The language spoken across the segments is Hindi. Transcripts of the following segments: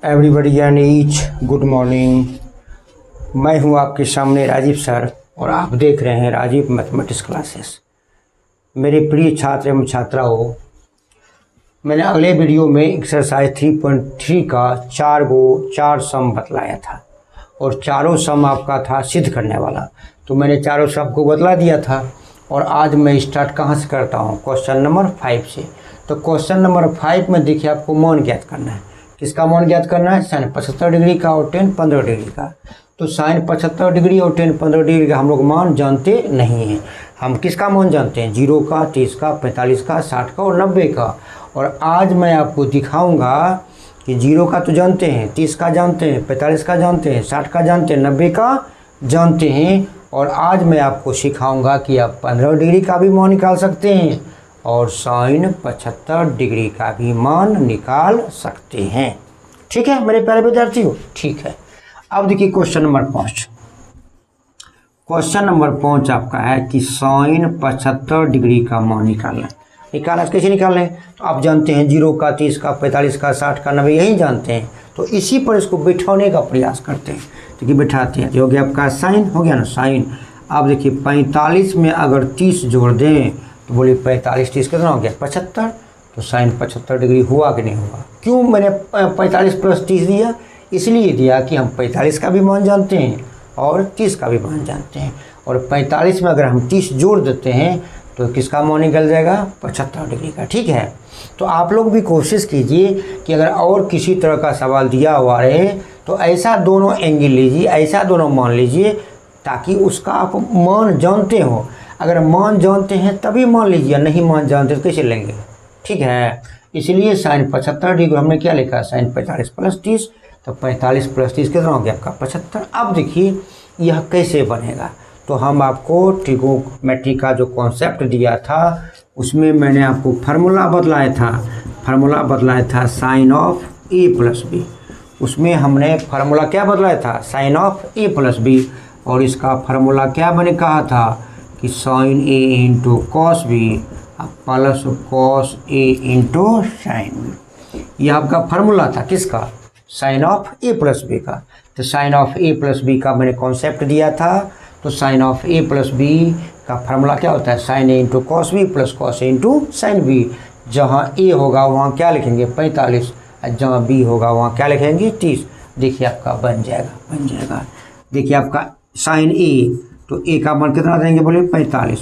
Everybody and each good morning. मैं हूं आपके सामने राजीव सर और आप देख रहे हैं राजीव मैथमेटिक्स क्लासेस। मेरे प्रिय छात्र एवं छात्राओं, मैंने अगले वीडियो में एक्सरसाइज 3.3 का 4 सम बतलाया था और चारों सम आपका था सिद्ध करने वाला। तो मैंने चारों सम को बतला दिया था और आज मैं स्टार्ट कहाँ से करता हूँ, क्वेश्चन नंबर 5 से। तो क्वेश्चन नंबर 5 में देखिए आपको मान ज्ञात करना है। किसका मान ज्ञात करना है? साइन 75 डिग्री का और टेन 15 डिग्री का। तो साइन 75 डिग्री और टेन 15 डिग्री का हम लोग मान जानते नहीं हैं। हम किसका मान जानते हैं? 0 का, 30 का, 45 का, 60 का और 90 का। और आज मैं आपको दिखाऊंगा कि 0 का तो जानते हैं, 30 का जानते हैं, 45 का जानते हैं, 60 का जानते हैं, 90 का जानते हैं। और आज मैं आपको सिखाऊंगा कि आप 15 डिग्री का भी मान निकाल सकते हैं और साइन 75 डिग्री का भी मान निकाल सकते हैं। ठीक है मेरे प्यारे विद्यार्थियों? ठीक है। अब देखिए क्वेश्चन नंबर 5। क्वेश्चन नंबर 5 आपका है कि साइन 75 डिग्री का मान निकालना। कैसे निकालना है? तो आप जानते हैं 0 का, 30 का, 45 का, 60 का, 90 यही जानते हैं। तो इसी पर इसको बिठाने का प्रयास करते हैं। देखिए बिठाते हैं। हो गया आपका साइन, हो गया ना साइन। अब देखिए 45 में अगर 30 जोड़ दें तो बोलिए 45 30 कितना हो गया? 75। तो साइन 75 डिग्री हुआ कि नहीं हुआ? क्यों मैंने 45 प्लस 30 दिया? इसलिए दिया कि हम 45 का भी मान जानते हैं और 30 का भी मान जानते हैं। और 45 में अगर हम 30 जोड़ देते हैं तो किसका मान निकल जाएगा? 75 डिग्री का। ठीक है। तो आप लोग भी कोशिश कीजिए कि अगर और किसी तरह का सवाल दिया हुआ रहे तो ऐसा दोनों एंगल लीजिए, ऐसा दोनों मान लीजिए ताकि उसका आप मान जानते हो। अगर मान जानते हैं तभी मान लीजिए, नहीं मान जानते तो कैसे लेंगे? ठीक है। इसलिए साइन 75 डिग्री हमने क्या लिखा? Sine 45 plus 30। तो 45 प्लस 30 कितना हो गया आपका? 75। अब देखिए यह कैसे बनेगा। तो हम आपको ट्रिगोनोमेट्री का जो कॉन्सेप्ट दिया था उसमें मैंने आपको फार्मूला बतलाया था sine of A plus B. उसमें हमने फार्मूला क्या बतलाया था? Sine of A plus B. और इसका फार्मूला क्या मैंने कहा था कि sine A into cos B plus cos A into sine B. यह आपका फार्मूला था किसका? Sine of A plus B का। तो sine of A plus B का मैंने कॉन्सेप्ट दिया था। तो sine of A plus B का फार्मूला क्या होता है? Sine A into cos B plus cos A into sine B. जहाँ ए होगा वहाँ क्या लिखेंगे? 45। जहाँ बी होगा वहाँ क्या लिखेंगे? 30। देखिए आपका बन जाएगा। देखिए आपका साइन ए, तो ए का मान कितना देंगे? बोले 45।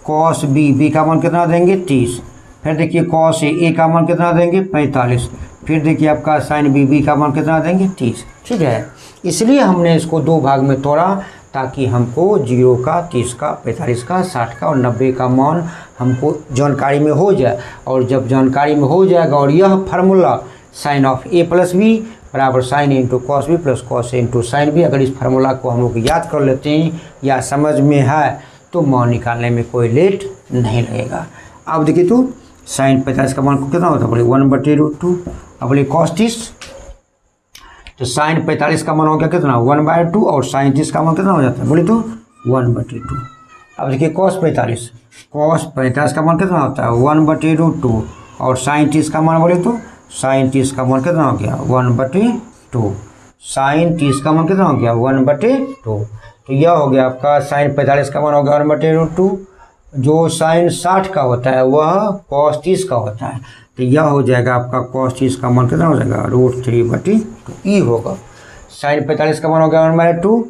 कॉस बी का मान कितना देंगे? 30। फिर देखिए कॉस ए का मान कितना देंगे? 45। फिर देखिए आपका साइन बी का मान कितना देंगे? 30। ठीक है। इसलिए हमने इसको दो भाग में तोड़ा ताकि हमको 0 का, 30 का, 45 का, 60 का और 90 का मान हमको जानकारी में हो जाए। और जब जानकारी में हो जाएगा और यह formula sine of A plus B बराबर sine into cos B plus cos into sine B, अगर इस फार्मूला को हम लोग याद कर लेते हैं या समझ में है तो मान निकालने में कोई लेट नहीं लगेगा। अब देखिए तो साइन 50 का मान को कितना होता है? बोले 1/√2। अब बोले कॉस 30, तो साइन 45 का मान हो गया कितना? 1/2। और साइन 30 का मान कितना हो जाता है? बोले तो 1/2। अब देखिए कॉस 45 का मान कितना होता है? 1/√2। और साइन 30 का मान बोले तो साइन 30 का मान कितना हो गया? 1/2। साइन 30 का मान कितना हो गया? 1/2। तो यह हो गया आपका साइन 45 का मान हो गया 1/√2। जो साइन 60 का होता है वह कॉस 30 का होता है। तो यह हो जाएगा आपका कॉस 30 का मान कितना हो जाएगा? √3/2 ई होगा। साइन 45 का मान हो गया 1/2।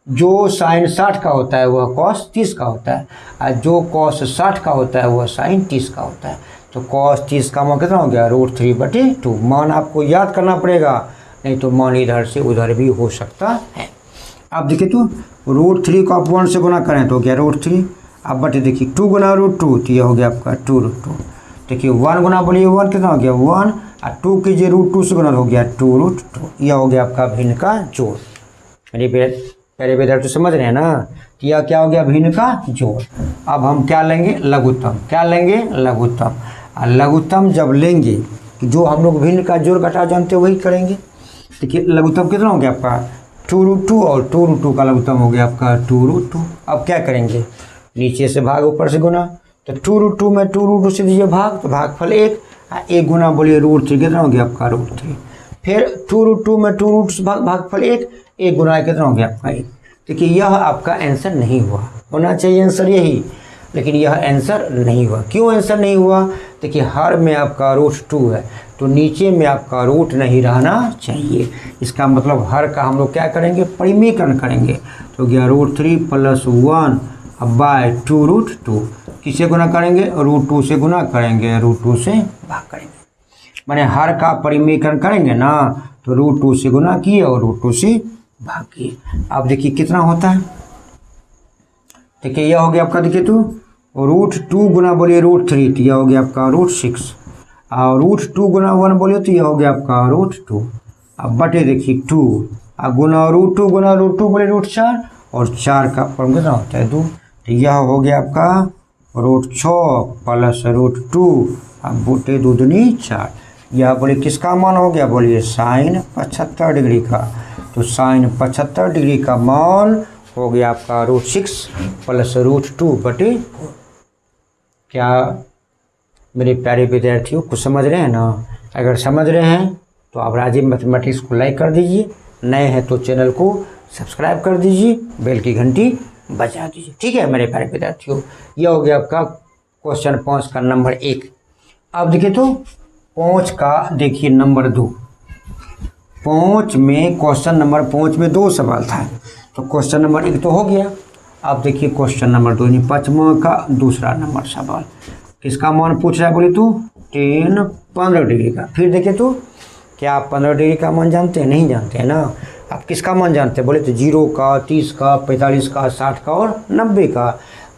जो साइन 60 का होता है वह कॉस 30 का होता है और जो कॉस 60 का होता है वह साइन 30 का होता है। तो कॉस 30 का मान कितना हो गया? √3/2। मान आपको याद करना पड़ेगा, नहीं तो मान इधर से उधर भी हो सकता है। अब देखिए तो √3 को आप 1 से गुना करें तो हो गया √3। अब बटे देखिए 2 गुना √2 तो यह हो गया आपका 2√2। देखिए 1 गुना बोलिए 1 कितना हो गया? 1 और 2 कीजिए √2 से गुना हो गया 2√2। यह हो गया आपका भिन्न का जोड़। मेरे प्यारे विद्यार्थी समझ रहे हैं ना? तो यह क्या हो गया? भिन्न का जोड़। अब हम क्या लेंगे? लघुत्तम। क्या लेंगे? लघुत्तम। और लघुत्तम जब लेंगे जो हम लोग भिन्न का जोड़ घटा जानते हैं वही करेंगे। देखिए लघुत्तम कितना हो गया आपका? 2√2 और 2√2 का लघुत्तम हो गया आपका 2√2। अब क्या करेंगे? नीचे से भाग ऊपर से गुना। तो 2√2 में 2√2 से दीजिए भाग, तो भागफल 1 गुना बोलिए √3 कितना हो गया आपका? √3। फिर 2√2 में 2 भागफल 1 गुना कितना हो गया आपका 1। देखिए यह आपका आंसर नहीं हुआ, होना चाहिए आंसर यही, लेकिन यह आंसर नहीं हुआ। क्यों आंसर नहीं हुआ? देखिए हर में आपका √2 है तो नीचे में आपका रूट नहीं रहना चाहिए। इसका मतलब हर का हम लोग क्या करेंगे, परिमीकरण करेंगे। तो गया √3 + 1 बाय 2√2। किसे गुना करेंगे? √2 से गुना करेंगे, √2 से भाग करेंगे। माने हर का परिमीकरण करेंगे ना तो √2 से गुना किए और √2 से भाग किए। अब देखिए कितना होता है। देखिए यह हो गया आपका, देखिए तो √2 गुना बोलिए √3 तो यह हो गया आपका √6 और √2 गुना 1 बोलिए तो यह हो गया आपका √2। अब बटे देखिए 2 अब गुना √2 गुना √2 बोले √4 और 4 का फॉर्म कितना होता है 2। तो यह हो गया आपका √6 + √2 अब बटे 2 दूनी 4। यह बोले किसका मान हो गया? बोलिए sin 75 डिग्री का। तो sin 75 डिग्री का मान हो गया आपका √6 + √2 बटे 4। क्या मेरे प्यारे विद्यार्थियों कुछ समझ रहे हैं ना? अगर समझ रहे हैं तो आप राजीव मैथमेटिक्स को लाइक कर दीजिए, नए हैं तो चैनल को सब्सक्राइब कर दीजिए, बेल की घंटी बजा दीजिए। ठीक है मेरे प्यारे विद्यार्थियों, यह हो गया आपका क्वेश्चन 5 का नंबर 1। अब देखिए तो 5 का देखिए नंबर 2। 5 में क्वेश्चन नंबर 5 में 2 सवाल था, तो क्वेश्चन नंबर 1 तो हो गया। अब देखिए क्वेश्चन नंबर 2 यानी 5वां का दूसरा नंबर सवाल। किसका मान पूछ रहा है? बोले तो 15 डिग्री का। फिर देखिए तो क्या आप 15 डिग्री का मान जानते हैं? नहीं जानते हैं ना। आप किसका मान जानते हैं? बोले तो 0 का, 30 का, 45 का, 60 का और 90 का।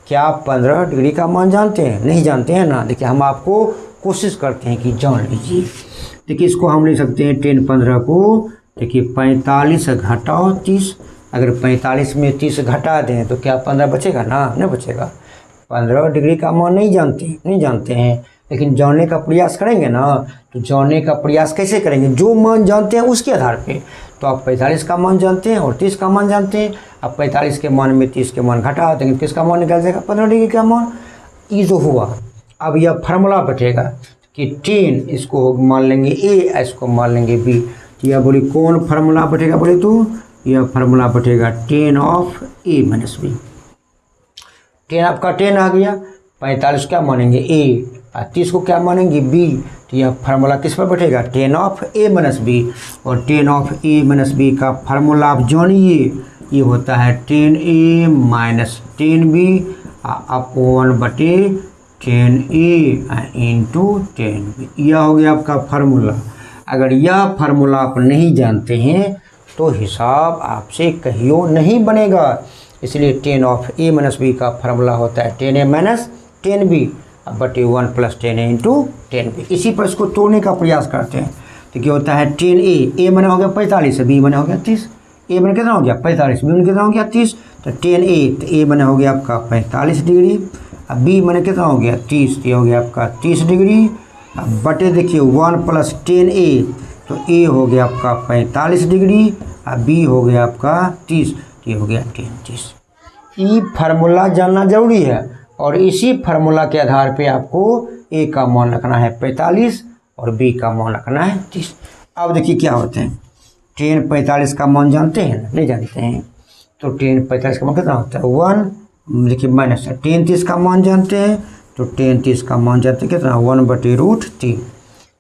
क्या आप 15 डिग्री का मान जानते हैं? नहीं जानते हैं ना। देखिए हम आपको कोशिश करते हैं कि जान लीजिए। देखिए इसको हम लिख सकते हैं 10 15 को देखिए 45 घटाओ 30। अगर 45 में 30 घटा दें तो क्या 15 बचेगा ना? नहीं बचेगा। 15 डिग्री का मान नहीं जानते हैं, लेकिन जानने का प्रयास करेंगे ना। तो जानने का प्रयास कैसे करेंगे? जो मान जानते हैं उसके आधार पे। तो आप 45 का मान जानते हैं और 30 का मान जानते हैं। अब 45 के मान में 30 के मान घटा देंगे, किसका मान निकल जाएगा? 15 डिग्री का मान। ये जो हुआ, अब यह फार्मूला बैठेगा कि 10 इसको मान लेंगे ए, इसको मान लेंगे बी। तो यह बोली कौन फार्मूला बैठेगा? बोले तो यह फार्मूला बैठेगा 10 ऑफ ए माइनस बी। 10 आपका 10 आ गया, 45 क्या मानेंगे? ए, और 30 को क्या मानेंगे? बी। तो यह फार्मूला किस पर बैठेगा? 10 ऑफ ए माइनस बी। और 10 ऑफ ए माइनस बी का फार्मूला आप जानिए, ये होता है 10a माइनस 10b अपॉन बटे 10a इंटू 10b। यह हो गया आपका फार्मूला। अगर यह फार्मूला आप नहीं जानते हैं तो हिसाब आपसे कहियो नहीं बनेगा। इसलिए 10 ऑफ a माइनस बी का फार्मूला होता है 10a माइनस 10b बटे 1 + 10a इंटू 10b। इसी पर इसको तोड़ने का प्रयास करते हैं। तो क्या होता है 10a, a मैंने हो गया 45, b मैंने हो गया 30। a मैंने कितना हो गया 45, b मैंने कितना हो गया 30। तो 10a, तो a मैंने हो गया आपका 45 डिग्री, अब b मैंने कितना हो गया 30, ये हो गया आपका 30 डिग्री। अब बटे देखिए 1 + 10a, तो a हो गया आपका 45 डिग्री, अब b हो गया आपका 30, ये हो गया 30। ये फार्मूला जानना जरूरी है और इसी फार्मूला के आधार पे आपको a का मान रखना है 45 और b का मान रखना है 30। अब देखिए क्या होते हैं, 10 45 का मान जानते हैं? नहीं जानते हैं। तो 10 45 का मान कितना होता है 1, देखिए माइनस 10 30 का मान जानते हैं। तो 10 30 का मान जानते हैं कितना 1 बटे √3।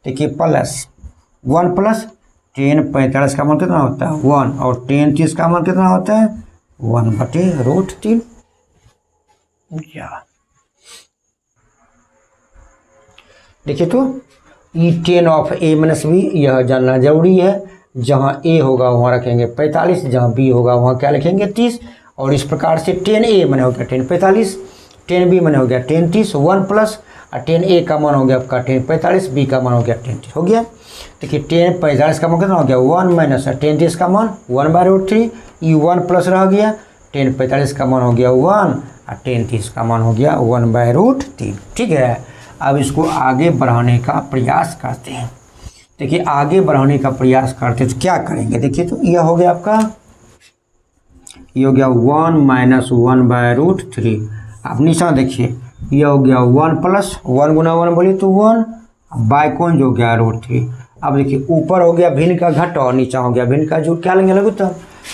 देखिए प्लस 1 + 10 45 का मान कितना होता है 1 और 10 30 का मान कितना होता है 1 बटे √3। देखिए तो ये 10 ऑफ a माइनस बी यह जानना जरूरी है। जहाँ a होगा वहाँ रखेंगे 45, जहाँ b होगा वहाँ क्या लिखेंगे 30। और इस प्रकार से 10a मैंने हो गया 10 45, 10b मैंने हो गया 10 30, 1 प्लस 10a का मान हो गया आपका 10 45, b का मान हो गया 10 30 हो गया। देखिए 10 45 का मान कितना हो गया 1 माइनस 10 30 का मान 1/√3, ये 1 प्लस रह गया। 10 45 का मान हो गया 1 और 10 30 का मान हो गया 1/√3। ठीक है, अब इसको आगे बढ़ाने का प्रयास करते हैं। देखिए आगे बढ़ाने का प्रयास करते हैं तो क्या करेंगे? देखिए तो यह हो गया आपका, ये हो गया 1 माइनस 1/√3। अब निशान देखिए, यह हो गया 1 + 1 गुना 1 बोलिए तो 1 बाय कौन जो हो गया √3। अब देखिए ऊपर हो गया भिन्न का घट और नीचा हो गया भिन्न का जोड़, क्या लेंगे लघुत्तम।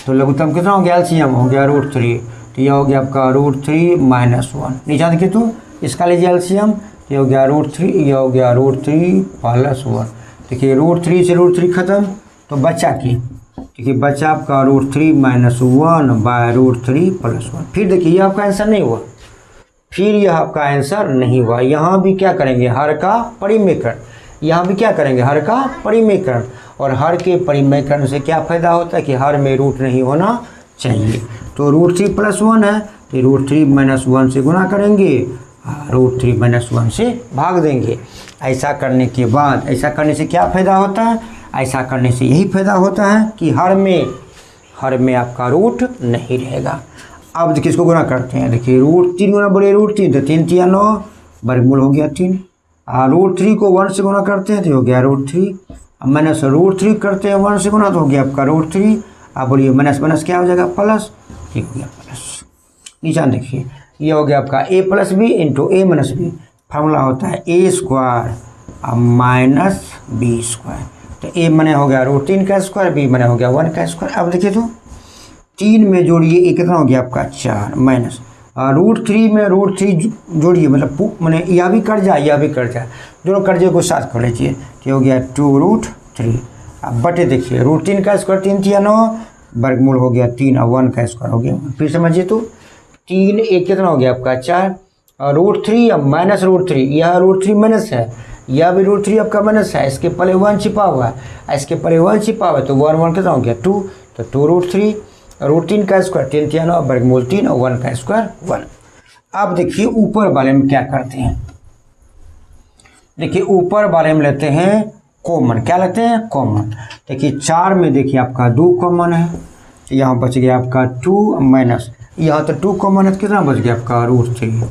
तो लघुत्तम कितना हो गया, एलसीएम हो गया √3, तो यह हो गया आपका √3 - 1। नीचा देखिए तो इसका लीजिए एलसीएम, ये हो गया √3, ये हो गया √3 + 1। देखिए √3 से √3 खत्म, तो बचा की देखिए बचा आपका √3 - 1/√3 + 1। फिर देखिए ये आपका आंसर नहीं हुआ, फिर यह आपका आंसर नहीं हुआ। यहाँ भी क्या करेंगे, हर का परिमेयकरण, यहाँ भी क्या करेंगे, हर का परिमेयकरण। और हर के परिमेयकरण से क्या फायदा होता है कि हर में रूट नहीं होना चाहिए। तो √3 + 1 है, तो √3 - 1 से गुणा करेंगे, √3 - 1 से भाग देंगे। ऐसा करने के बाद, ऐसा करने से क्या फायदा होता है, ऐसा करने से यही फायदा होता है कि हर में आपका रूट नहीं रहेगा। अब देखिए इसको गुणा करते हैं, देखिए √3 गुना बड़े √3, तो 3 × 3 = 9, वर्गमूल हो गया 3। √3 को 1 से गुणा करते हैं तो हो गया √3, अब माइनस √3 करते हैं 1 से गुणा तो हो गया आपका √3। अब बोलिए माइनस क्या हो जाएगा, प्लस, ठीक हो गया प्लस। नीचे देखिए ये हो गया आपका a + b × a - b, formula होता है a² - b²। तो a मने हो गया √3 का स्क्वायर, b मने हो गया 1 का स्क्वायर। अब देखिए तो 3 में जोड़िए, ये कितना हो गया आपका 4, माइनस √3 में √3 जोड़िए, मतलब मैंने यह भी कट जाए, यह भी कट जाए, दोनों कर्जे को साथ कर लीजिए, तो हो गया 2√3। अब बटे देखिए √3 का स्क्वायर 3 × 3 = 9, वर्गमूल हो गया 3 और 1 का स्क्वायर हो गया। फिर समझिए तो 3 1 कितना हो गया आपका 4, और √3 अब माइनस √3, यह √3 माइनस है, यह भी √3 आपका माइनस है, इसके पहले 1 छिपा हुआ है, इसके पहले 1 छिपा हुआ है, तो 1 कितना हो गया 2, तो 2√3, √3 का स्क्वायर 3 × 3 = 9, वर्गमूल 3 और 1 का स्क्वायर 1। अब देखिए ऊपर वाले में क्या करते हैं, देखिए ऊपर वाले में लेते हैं कॉमन, क्या लेते हैं कॉमन। देखिए 4 में देखिए आपका 2 कॉमन है, यहाँ बच गया आपका 2 माइनस, यहाँ तो 2 कॉमन है, तो कितना बच गया आपका √3।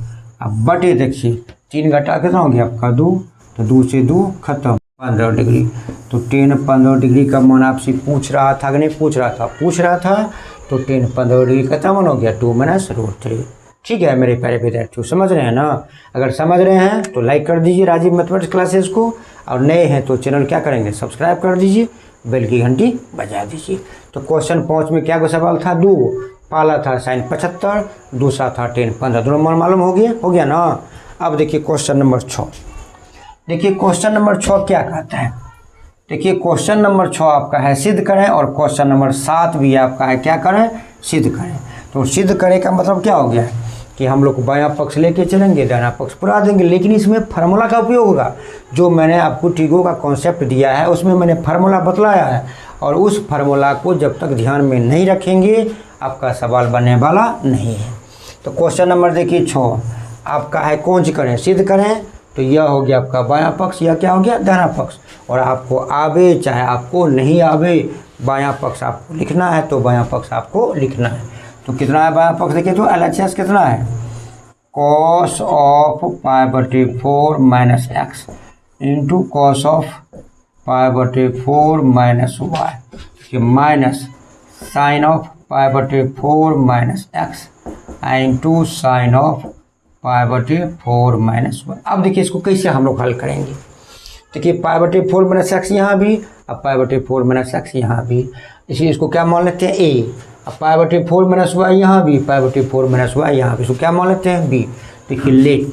अब बटे देखिए 3 घटा कितना हो गया आपका 2, तो 2 से 2 खत्म, 15 डिग्री। तो 10 15 डिग्री का मान आपसे पूछ रहा था कि नहीं पूछ रहा था, पूछ रहा था, तो 10 15 डिग्री का मान हो गया 2 - √3। ठीक है मेरे प्यारे विद्यार्थियों, समझ रहे हैं ना। अगर समझ रहे हैं तो लाइक कर दीजिए राजीव मैथमेटिक्स क्लासेस को, और नए हैं तो चैनल क्या करेंगे, सब्सक्राइब कर दीजिए, बेल की घंटी बजा दीजिए। तो क्वेश्चन 5 में क्या सवाल था, 2, पहला था sin 75, दूसरा था 10 15, दोनों मान मालूम हो गया ना। अब देखिए क्वेश्चन नंबर 6, देखिए क्वेश्चन नंबर 6 क्या कहता है, देखिए क्वेश्चन नंबर 6 आपका है सिद्ध करें, और क्वेश्चन नंबर 7 भी आपका है क्या करें, सिद्ध करें। तो सिद्ध करें का मतलब क्या हो गया है कि हम लोग बायां पक्ष लेके चलेंगे, दाहिना पक्ष पुरा देंगे, लेकिन इसमें फार्मूला का उपयोग होगा। जो मैंने आपको ट्रिगो का कॉन्सेप्ट दिया है उसमें मैंने फार्मूला बतलाया है, और उस फार्मूला को जब तक ध्यान में नहीं रखेंगे आपका सवाल बनने वाला नहीं है। तो क्वेश्चन नंबर देखिए 6 आपका है कौन सी करें, सिद्ध करें। तो यह हो गया आपका बायां पक्ष, यह क्या हो गया दाहिना पक्ष। और आपको आवे चाहे आपको नहीं आवे, बायां पक्ष आपको लिखना है तो बायां पक्ष आपको लिखना है। तो कितना है बायां पक्ष, देखिए तो LHS कितना है, cos of π/4 - x into cos of π/4 - y minus sine of π/4 - x into sine of π/4 - 1। अब देखिए इसको कैसे हम लोग हल करेंगे, देखिए π/4 - x यहाँ भी, अब π/4 - x यहाँ भी, इसलिए इसको क्या मान लेते हैं a। अब π/4 - y यहाँ भी, π/4 - y यहाँ भी, इसको क्या मान लेते हैं b। देखिए लेट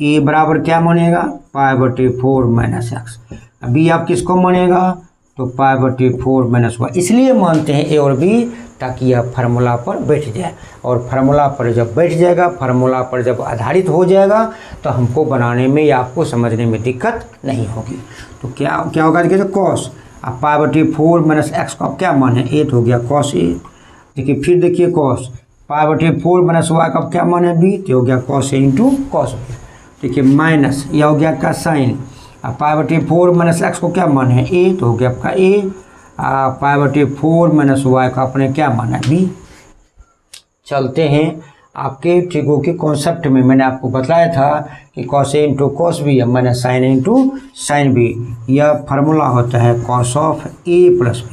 a बराबर क्या मानेगा π/4 - x, b आप किसको मानेगा तो π/4 - y। इसलिए मानते हैं a और b ताकि यह फार्मूला पर बैठ जाए, और फार्मूला पर जब बैठ जाएगा, फार्मूला पर जब आधारित हो जाएगा तो हमको बनाने में या आपको समझने में दिक्कत नहीं होगी। तो क्या होगा देखिए कॉस, अब π/4 - x को आप क्या मान है 8 हो गया cos a। देखिए फिर देखिए cos π/4 - y का क्या मान है b, तो हो गया cos a into cos b। देखिए माइनस यह हो गया आपका साइन, अब π/4 - x को क्या मान है a, तो हो गया आपका a। π/4 - y का अपने क्या माना है b। चलते हैं आपके ट्रिगो के कॉन्सेप्ट में, मैंने आपको बताया था कि cos a into cos b minus sine into sign b, यह फार्मूला होता है cos of a plus b।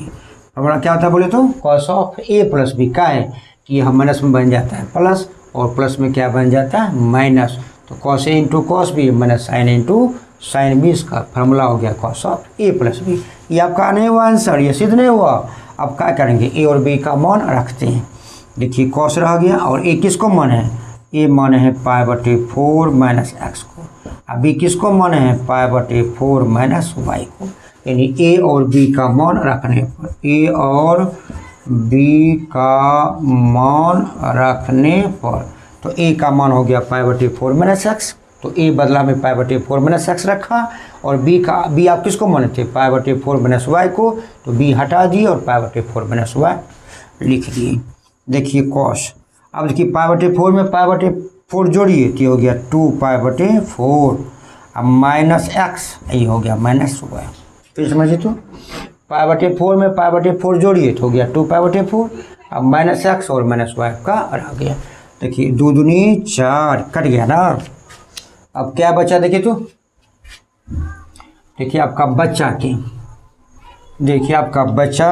Formula क्या होता है बोले तो cos of a plus b का है कि यह माइनस में बन जाता है प्लस, और प्लस में क्या बन जाता है माइनस। तो cos a into cos b minus sine into sine b इसका फार्मूला हो गया cos of A plus b. ये आपका नहीं हुआ आंसर, ये सिद्ध नहीं हुआ। अब क्या करेंगे, ए और बी का मान रखते हैं। देखिए कॉस रह गया और ए किसको मान है, ए मान है पाई बटे 4 माइनस एक्स को, अब बी किसको मान है पाई बटे 4 माइनस वाई को। यानी ए और बी का मान रखने पर, ए और बी का मान रखने पर, तो ए का मान हो गया पाई बटे 4 माइनस एक्स, तो ए बदला में पाई बटे 4 माइनस एक्स रखा, और बी आप किसको माने थे पाई बटे 4 माइनस वाई को, तो बी हटा दिए और पाई बटे 4 माइनस वाई लिख दिए। देखिए कॉस, अब देखिए पाई बटे 4 में पाई बटे 4 जोड़िए तो ये हो गया 2 पाई बटे 4, अब माइनस एक्स, ये हो गया माइनस वाई। फिर समझिए तो पाई बटे 4 में पाई बटे 4 जोड़िए तो हो गया 2 पाई बटे 4, अब माइनस एक्स और माइनस वाई का रह गया। देखिए 2 दूनी 4 कट गया ना। अब क्या बचा देखिए तो, देखिए आपका बच्चा की, देखिए आपका बच्चा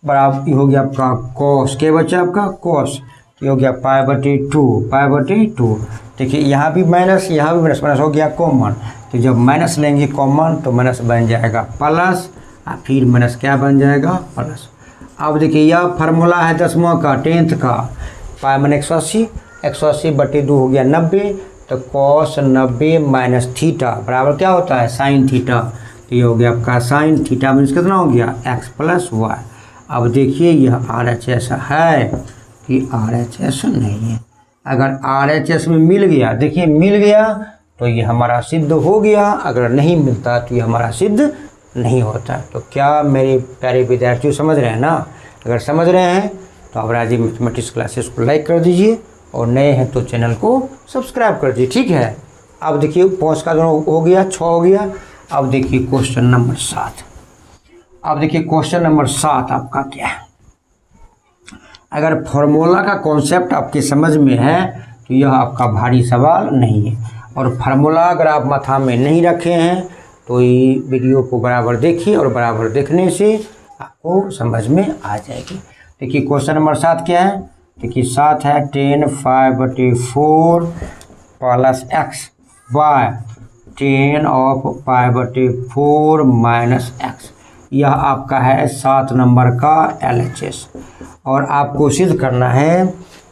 बराबर हो गया आपका कॉस, के बचा आपका कॉस, ये हो गया पाई बटे 2 पाई बटे 2। देखिए यहाँ भी माइनस, यहाँ भी माइनस, माइनस हो गया कॉमन, तो जब माइनस लेंगे कॉमन तो माइनस बन जाएगा प्लस, और फिर माइनस क्या बन जाएगा प्लस। अब देखिए यह फार्मूला है 10वां का 10th का, पाई माइनस 180, 180 बटे 2 हो गया 90, तो कॉस 90 माइनस थीटा बराबर क्या होता है साइन थीटा, तो ये हो गया आपका साइन थीटा मीन्स कितना हो गया एक्स प्लस वाई। अब देखिए यह RHS है कि RHS नहीं है, अगर RHS में मिल गया, देखिए मिल गया तो ये हमारा सिद्ध हो गया, अगर नहीं मिलता तो ये हमारा सिद्ध नहीं होता। तो क्या मेरे प्यारे विद्यार्थियों समझ रहे हैं ना, अगर समझ रहे हैं तो आप राजीव मैथमेटिक्स क्लासेस को लाइक कर दीजिए, और नए हैं तो चैनल को सब्सक्राइब कर दीजिए, ठीक है। अब देखिए 5 का दोनों हो गया, 6 हो गया। अब देखिए क्वेश्चन नंबर 7, अब देखिए क्वेश्चन नंबर 7 आपका क्या है। अगर फार्मूला का कॉन्सेप्ट आपके समझ में है तो यह आपका भारी सवाल नहीं है, और फार्मूला अगर आप माथा में नहीं रखे हैं तो ये वीडियो को बराबर देखिए, और बराबर देखने से आपको समझ में आ जाएगी। देखिए क्वेश्चन नंबर 7 क्या है, देखिए 7 है 10 पाई बटे 4 प्लस एक्स बाय 10 ऑफ पाई बटे 4 माइनस एक्स। यह आपका है 7 नंबर का LHS, और आपको सिद्ध करना है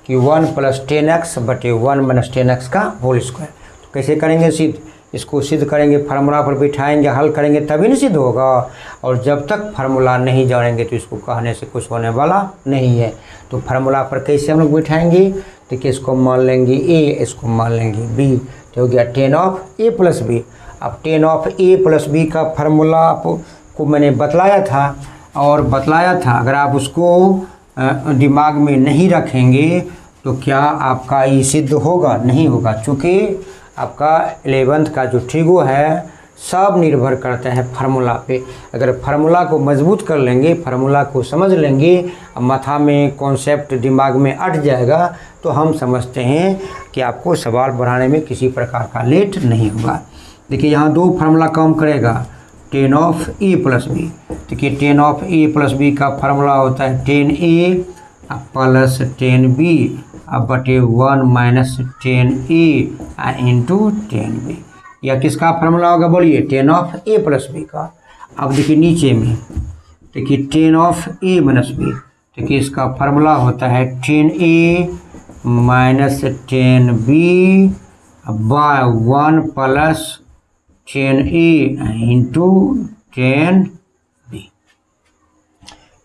कि 1 प्लस 10x बटे 1 माइनस 10x का होल स्क्वायर। तो कैसे करेंगे सिद्ध, इसको सिद्ध करेंगे फार्मूला पर बिठाएंगे, हल करेंगे तभी नहीं सिद्ध होगा, और जब तक फार्मूला नहीं जानेंगे तो इसको कहने से कुछ होने वाला नहीं है। तो फार्मूला पर कैसे हम लोग बिठाएंगे, देखिए इसको मान लेंगे a, इसको मान लेंगे b, तो हो गया 10 ऑफ a प्लस b। अब 10 ऑफ a प्लस b का फार्मूला आपको मैंने बतलाया था, और बतलाया था अगर आप उसको दिमाग में नहीं रखेंगे तो क्या आपका ये सिद्ध होगा, नहीं होगा। चूँकि आपका 11th का जो ट्रिगो है सब निर्भर करता है फार्मूला पे। अगर फार्मूला को मजबूत कर लेंगे, फार्मूला को समझ लेंगे, माथा में कॉन्सेप्ट दिमाग में अट जाएगा, तो हम समझते हैं कि आपको सवाल बनाने में किसी प्रकार का लेट नहीं होगा। देखिए यहाँ 2 फार्मूला काम करेगा, 10 ऑफ a प्लस बी। देखिए 10 ऑफ a प्लस बी का फार्मूला होता है 10a प्लस 10b अब बटे 1 माइनस 10a इंटू 10b। यह किसका फार्मूला होगा बोलिए, 10 ऑफ a प्लस बी का। अब देखिए नीचे में देखिए 10 ऑफ a माइनस b, देखिए इसका फार्मूला होता है 10a minus 10b bye 1 plus 10a into 10b।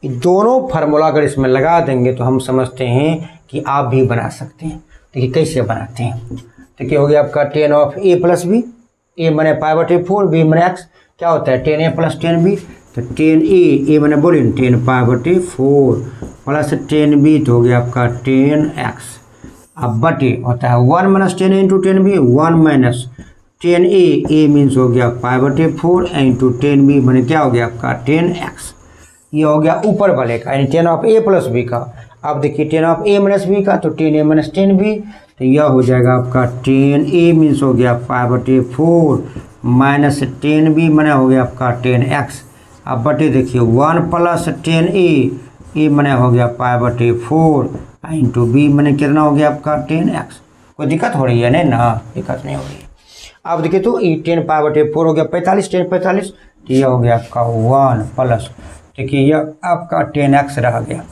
ये दोनों फार्मूला अगर इसमें लगा देंगे तो हम समझते हैं कि आप भी बना सकते हैं। देखिए कैसे बनाते हैं, देखिए हो गया आपका 10 of a plus b, a मैंने पाई बटे 4, b मैंने x, क्या होता है 10a प्लस 10b, तो 10a मैंने बोलिए 10 पाई बटे 4 प्लस 10b, तो हो गया आपका 10x। अब बटे होता है 1 minus 10 into 10b, 1 minus 10a means हो गया पाई बटे 4 इंटू 10b मैंने क्या हो गया आपका 10x। ये हो गया ऊपर वाले का यानी 10 ऑफ a प्लस बी का। अब देखिए 10 ऑफ a माइनस बी का, तो 10a माइनस 10b, तो यह हो जाएगा आपका 10a मीन्स हो गया पाई बटे 4 माइनस 10b मैंने हो गया आपका 10x। अब बटे देखिए 1 प्लस 10a मैंने हो गया पाई बटे 4 इंटू b मैंने कितना हो गया आपका 10x। कोई दिक्कत हो रही है नहीं ना, दिक्कत नहीं हो रही है। अब देखिए तो ये 10⁻⁴ हो गया 45, 10⁻45, तो यह हो गया आपका 1 प्लस, देखिए यह आपका 10x रह गया।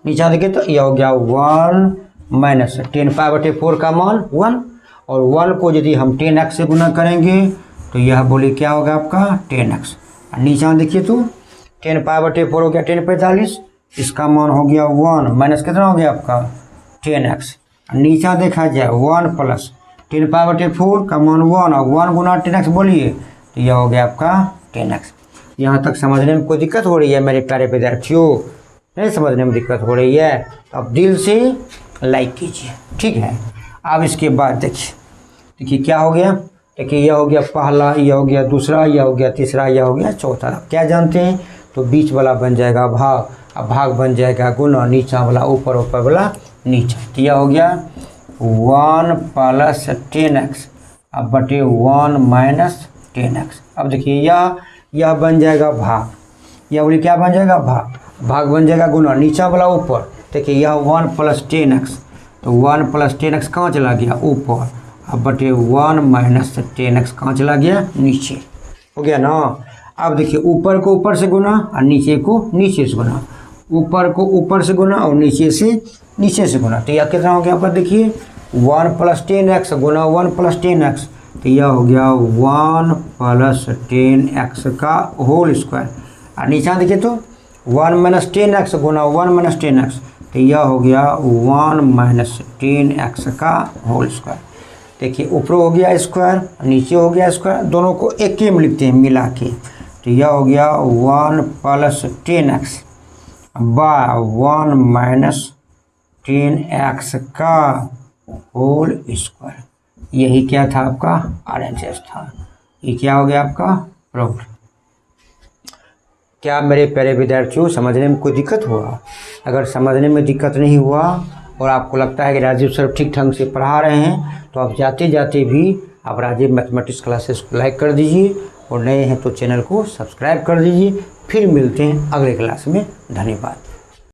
नीचे देखिए तो यह हो गया 1 माइनस 10⁻⁴ का मान 1, और 1 को यदि हम 10x से गुना करेंगे तो यह बोलिए क्या होगा आपका 10x। नीचे देखिए तो 10⁻⁴ हो गया 10⁻45, इसका मान हो गया 1 माइनस कितना हो गया आपका 10x। नीचे देखा जाए 1 प्लस 10⁻⁴ का मान 1 और 1 गुना 10x बोलिए तो यह हो गया आपका 10x। यहाँ तक समझने में कोई दिक्कत हो रही है मेरे प्यारे विद्यार्थियों? नहीं समझने में दिक्कत हो रही है तो अब दिल से लाइक कीजिए, ठीक है। अब इसके बाद देखिए क्या हो गया, देखिए यह हो गया पहला, यह हो गया दूसरा, यह हो गया तीसरा, यह हो गया चौथा। क्या जानते हैं तो बीच वाला बन जाएगा भाग, अब भाग बन जाएगा गुना, नीचा वाला ऊपर, ऊपर वाला नीचा। तो यह हो गया 1 प्लस 10x अब बटे 1 माइनस 10x। अब देखिए यह बन जाएगा भाग, यह बोलिए क्या बन जाएगा भाग बन जाएगा गुना, नीचा वाला ऊपर। देखिए यह 1 प्लस 10x, तो 1 प्लस 10x कहाँ चला गया ऊपर, अब बटे 1 माइनस 10x कहाँ चला गया नीचे, हो गया ना। अब देखिए ऊपर को ऊपर से गुना और नीचे को नीचे से गुना, ऊपर को ऊपर से गुना और नीचे से गुना, तो यह कितना हो गया आपका देखिए 1 प्लस 10x गुना 1 प्लस 10x, तो यह हो गया 1 प्लस 10x का होल स्क्वायर। और नीचे देखिए तो 1 माइनस 10x गुना 1 माइनस 10x, तो यह हो गया 1 माइनस 10x का होल स्क्वायर। देखिए ऊपर हो गया स्क्वायर, नीचे हो गया स्क्वायर, दोनों को एक ही में लिखते हैं मिला के, तो यह हो गया 1 plus 10x bye 1 minus 10x का होल स्क्वायर। यही क्या था आपका RHS था, ये क्या हो गया आपका प्रूफ। क्या मेरे प्यारे विद्यार्थियों समझने में कोई दिक्कत हुआ? अगर समझने में दिक्कत नहीं हुआ और आपको लगता है कि राजीव सर ठीक ढंग से पढ़ा रहे हैं तो आप जाते जाते भी आप राजीव मैथमेटिक्स क्लासेस को लाइक कर दीजिए, और नए हैं तो चैनल को सब्सक्राइब कर दीजिए। फिर मिलते हैं अगले क्लास में, धन्यवाद।